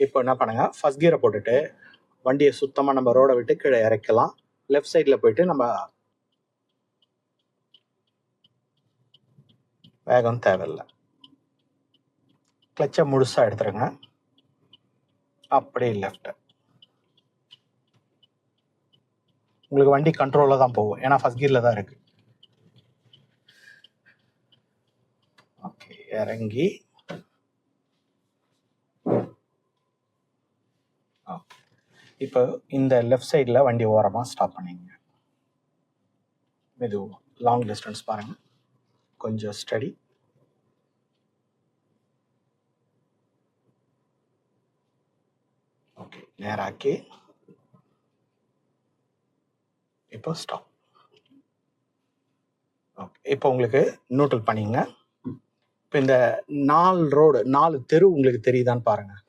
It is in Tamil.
இப்போ என்ன பண்ணுங்க, ஃபர்ஸ்ட் கியரை போட்டுட்டு வண்டியை சுத்தமாக நம்ம ரோடை விட்டு கீழே இறக்கலாம். லெஃப்ட் சைடில் போயிட்டு நம்ம வேகம் தேவையில்லை, கிளச்சை முழுசாக எடுத்துருங்க. அப்படியே லெஃப்ட். உங்களுக்கு வண்டி கண்ட்ரோலில் தான் போகும், ஏன்னா ஃபர்ஸ்ட் கியரில் தான் இருக்கு. ஓகே, இறங்கி இப்போ இந்த லெஃப்ட் சைடில் வண்டி ஓரமாக ஸ்டாப் பண்ணிங்க. மெது லாங் டிஸ்டன்ஸ் பாருங்கள், கொஞ்சம் ஸ்டடி. ஓகே, நேராக்கி இப்போ ஸ்டாப். ஓகே, இப்போ உங்களுக்கு நியூட்ரல் பண்ணிங்க. இப்போ இந்த 4 ரோடு 4 தெரு உங்களுக்கு தெரியுதான்னு பாருங்கள்.